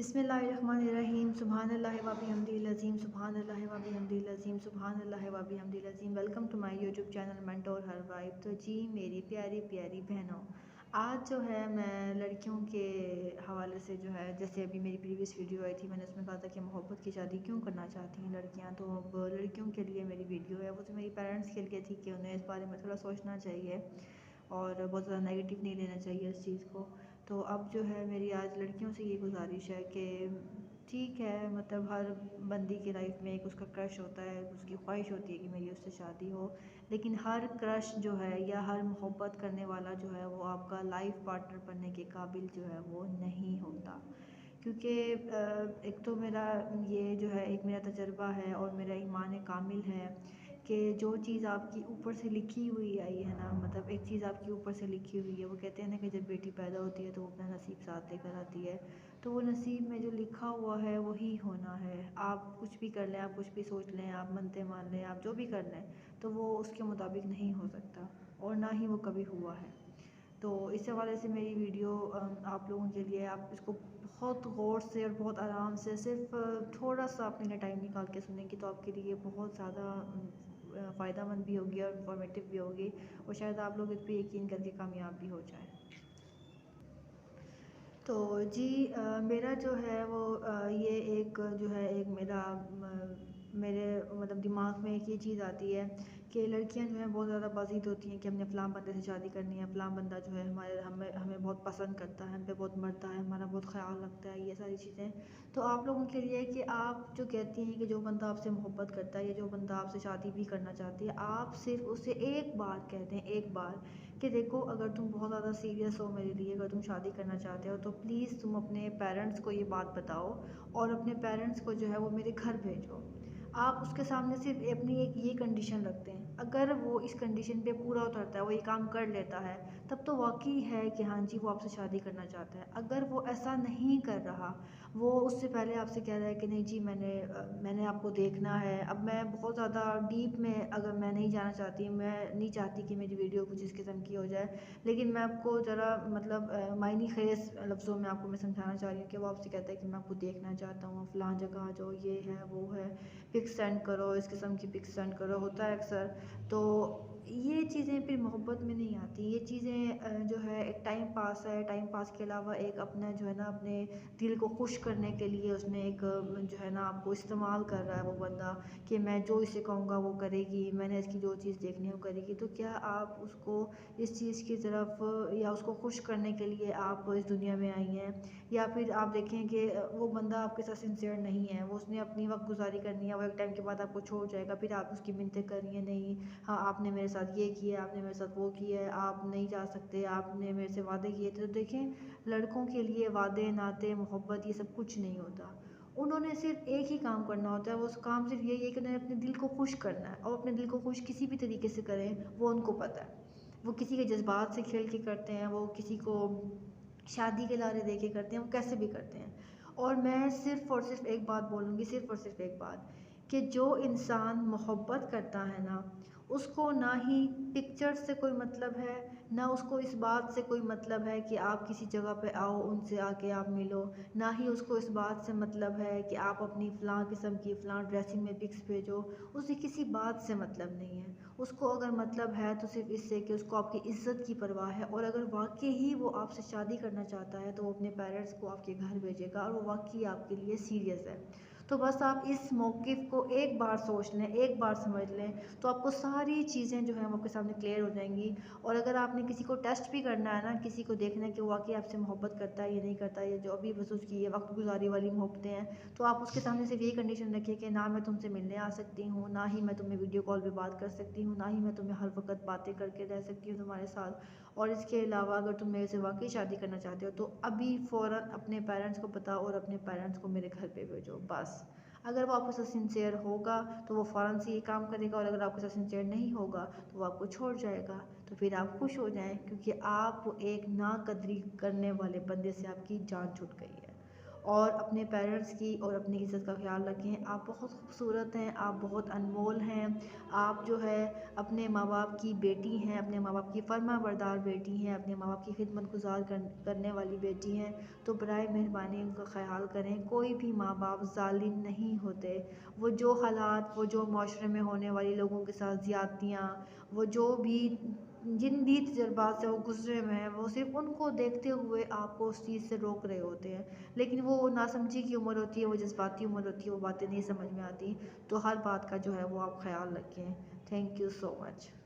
بسم اللہ الرحمن الرحیم سبحان اللہ و بحمدہ العظیم سبحان اللہ و بحمدہ العظیم سبحان اللہ و بحمدہ العظیم welcome to my YouTube channel mentor ہر وائب۔ تو جی میری پیاری پیاری بہنوں، آج جو ہے میں لڑکیوں کے حوالے سے جو ہے، جیسے ابھی میری پریویس ویڈیو آئی تھی، میں نے اس میں کہا تھا کہ محبت کی شادی کیوں کرنا چاہتی ہیں لڑکیاں، تو اب لڑکیوں کے لیے میری ویڈیو ہے۔ وہ تو میری پیرنٹس کے لیے تھی کہ انہیں اس بارے میں تھوڑا سوچنا چاہیے اور بہت زیادہ نیگیٹو نہیں لینا چاہیے اس چیز کو۔ تو اب جو ہے میری آج لڑکیوں سے یہ گزارش ہے کہ ٹھیک ہے، مطلب ہر بندی کی لائف میں ایک اس کا کرش ہوتا ہے، اس کی خواہش ہوتی ہے کہ میری اس سے شادی ہو، لیکن ہر کرش جو ہے یا ہر محبت کرنے والا جو ہے وہ آپ کا لائف پارٹنر بننے کے قابل جو ہے وہ نہیں ہوتا۔ کیونکہ ایک تو میرا یہ جو ہے ایک میرا تجربہ ہے اور میرا ایمان کامل ہے کہ جو چیز آپ کی اوپر سے لکھی ہوئی آئی ہے نا، مطلب ایک چیز آپ کی اوپر سے لکھی ہوئی ہے، وہ کہتے ہیں نا کہ جب بیٹی پیدا ہوتی ہے تو وہ اپنا نصیب ساتھ لے کر آتی ہے، تو وہ نصیب میں جو لکھا ہوا ہے وہی ہونا ہے۔ آپ کچھ بھی کر لیں، آپ کچھ بھی سوچ لیں، آپ منتیں مان لیں، آپ جو بھی کر لیں، تو وہ اس کے مطابق نہیں ہو سکتا اور نہ ہی وہ کبھی ہوا ہے۔ تو اس حوالے سے میری ویڈیو آپ لوگوں کے لیے، آپ اس کو بہت غور سے اور بہت آرام سے صرف تھوڑا سا اپنے لیے ٹائم نکال کے سنیں گی تو آپ کے لیے بہت زیادہ فائدہ مند بھی ہوگی اور انفارمیٹیو بھی ہوگی، اور شاید آپ لوگ اس پہ یقین کر کے کامیاب بھی ہو جائیں۔ تو جی میرا جو ہے وہ یہ ایک جو ہے ایک میرے مطلب دماغ میں ایک یہ چیز آتی ہے کہ لڑکیاں جو ہیں بہت زیادہ بازید ہوتی ہیں کہ ہم نے فلاں بندے سے شادی کرنی ہے، فلاں بندہ جو ہے ہمیں بہت پسند کرتا ہے، ہم پہ بہت مرتا ہے، ہمارا بہت خیال رکھتا ہے، یہ ساری چیزیں۔ تو آپ لوگوں کے لیے کہ آپ جو کہتی ہیں کہ جو بندہ آپ سے محبت کرتا ہے یا جو بندہ آپ سے شادی بھی کرنا چاہتی ہے، آپ صرف اسے ایک بار کہتے ہیں، ایک بار کہ دیکھو اگر تم بہت زیادہ سیریس ہو میرے لیے، اگر تم شادی کرنا چاہتے ہو تو پلیز تم اپنے پیرنٹس کو یہ بات بتاؤ اور اپنے پیرنٹس کو جو ہے وہ میرے گھر بھیجو۔ آپ اس کے سامنے صرف اپنی ایک یہ کنڈیشن رکھتے ہیں، اگر وہ اس کنڈیشن پہ پورا اترتا ہے، وہ یہ کام کر لیتا ہے، تب تو واقعی ہے کہ ہاں جی وہ آپ سے شادی کرنا چاہتا ہے۔ اگر وہ ایسا نہیں کر رہا، وہ اس سے پہلے آپ سے کہہ رہا ہے کہ نہیں جی میں نے آپ کو دیکھنا ہے، اب میں بہت زیادہ ڈیپ میں اگر میں نہیں جانا چاہتی، میں نہیں چاہتی کہ میری ویڈیو کچھ اس قسم کی ہو جائے، لیکن میں آپ کو ذرا مطلب معنی خیز لفظوں میں آپ کو میں سمجھانا چاہ رہی ہوں کہ وہ آپ سے کہتا ہے کہ میں آپ کو دیکھنا چاہتا ہوں، فلاں جگہ آ جاؤ، یہ ہے وہ ہے، پکس سینڈ کرو، اس قسم کی پکس سینڈ کرو، ہوتا ہے اکثر۔ تو یہ چیزیں پھر محبت میں نہیں آتی، یہ چیزیں جو ہے ایک ٹائم پاس ہے، ٹائم پاس کے علاوہ ایک اپنا جو ہے نا اپنے دل کو خوش کرنے کے لیے اس نے ایک جو ہے نا آپ کو استعمال کر رہا ہے وہ بندہ کہ میں جو اسے کہوں گا وہ کرے گی، میں نے اس کی جو چیز دیکھنی ہے وہ کرے گی۔ تو کیا آپ اس کو اس چیز کی طرف یا اس کو خوش کرنے کے لیے آپ اس دنیا میں آئی ہیں، یا پھر آپ دیکھیں کہ وہ بندہ آپ کے ساتھ سنسیئر نہیں ہے، وہ اس نے اپنی وقت گزاری کرنی ہے، وہ ایک ٹائم کے بعد آپ کو چھوڑ جائے گا، پھر آپ اس کی منتیں کر رہی ہیں نہیں ہاں آپ نے میرے ساتھ یہ کیا ہے، آپ نے میرے ساتھ وہ کیا ہے، آپ نہیں جا سکتے، آپ نے میرے سے وعدے کیے تھے۔ تو دیکھیں لڑکوں کے لیے وعدے، ناطے، محبت یہ سب کچھ نہیں ہوتا، انہوں نے صرف ایک ہی کام کرنا ہوتا ہے، وہ اس کام صرف یہی ہے کہ انہوں نے اپنے دل کو خوش کرنا ہے، اور اپنے دل کو خوش کسی بھی طریقے سے کریں وہ ان کو پتہ ہے، وہ کسی کے جذبات سے کھیل کے کرتے ہیں، وہ کسی کو شادی کے لارے دے کے کرتے ہیں، وہ کیسے بھی کرتے ہیں۔ اور میں صرف اور صرف ایک بات بولوں گی، صرف اور صرف ایک بات، کہ جو انسان محبت کرتا ہے نا، اس کو نہ ہی پکچر سے کوئی مطلب ہے، نہ اس کو اس بات سے کوئی مطلب ہے کہ آپ کسی جگہ پہ آؤ ان سے آ کے آپ ملو، نہ ہی اس کو اس بات سے مطلب ہے کہ آپ اپنی فلاں قسم کی فلاں ڈریسنگ میں پکس بھیجو، اسے کسی بات سے مطلب نہیں ہے۔ اس کو اگر مطلب ہے تو صرف اس سے کہ اس کو آپ کی عزت کی پرواہ ہے، اور اگر واقعی ہی وہ آپ سے شادی کرنا چاہتا ہے تو وہ اپنے پیرنٹس کو آپ کے گھر بھیجے گا، اور وہ واقعی آپ کے لیے سیریس ہے۔ تو بس آپ اس موقف کو ایک بار سوچ لیں، ایک بار سمجھ لیں، تو آپ کو ساری چیزیں جو ہیں وہ آپ کے سامنے کلیئر ہو جائیں گی۔ اور اگر آپ نے کسی کو ٹیسٹ بھی کرنا ہے نا، کسی کو دیکھنا ہے کہ وہ واقعی آپ سے محبت کرتا ہے یا نہیں کرتا، یا جو ابھی بس اس کی یہ وقت گزاری والی محبتیں ہیں، تو آپ اس کے سامنے صرف یہ کنڈیشن رکھیں کہ نہ میں تم سے ملنے آ سکتی ہوں، نہ ہی میں تمہیں ویڈیو کال پہ بات کر سکتی ہوں، نہ ہی میں تمہیں ہر وقت باتیں کر کے رہ سکتی ہوں تمہارے ساتھ، اور اس کے علاوہ اگر تم میرے سے واقعی شادی کرنا چاہتے ہو تو ابھی فوراً اپنے پیرنٹس کو بتاؤ اور اپنے پیرنٹس کو میرے گھر پہ بھیجو۔ بس اگر وہ آپ کے ساتھ سنسیئر ہوگا تو وہ فوراً سے یہ کام کرے گا، اور اگر آپ کے ساتھ سنسیئر نہیں ہوگا تو وہ آپ کو چھوڑ جائے گا۔ تو پھر آپ خوش ہو جائیں، کیونکہ آپ ایک ناقدری کرنے والے بندے سے آپ کی جان چھوٹ گئی ہے۔ اور اپنے پیرنٹس کی اور اپنی عزت کا خیال رکھیں. آپ بہت خوبصورت ہیں, آپ بہت انمول ہیں, آپ جو ہے اپنے ماں باپ کی بیٹی ہیں, اپنے ماں باپ کی فرما بردار بیٹی ہیں, اپنے ماں باپ کی خدمت گزار کرنے والی بیٹی ہیں. تو برائے مہربانی ان کا خیال کریں. کوئی بھی ماں باپ ظالم نہیں ہوتے. وہ جو حالات, وہ جو معاشرے میں ہونے والی لوگوں کے ساتھ زیادتیاں, وہ جو بھی جن بھی تجربات سے وہ گزرے ہوئے ہیں, وہ صرف ان کو دیکھتے ہوئے آپ کو اس چیز سے روک رہے ہوتے ہیں. لیکن وہ ناسمجھی کی عمر ہوتی ہے, وہ جذباتی عمر ہوتی ہے, وہ باتیں نہیں سمجھ میں آتی. تو ہر بات کا جو ہے وہ آپ خیال رکھیں. Thank you so much.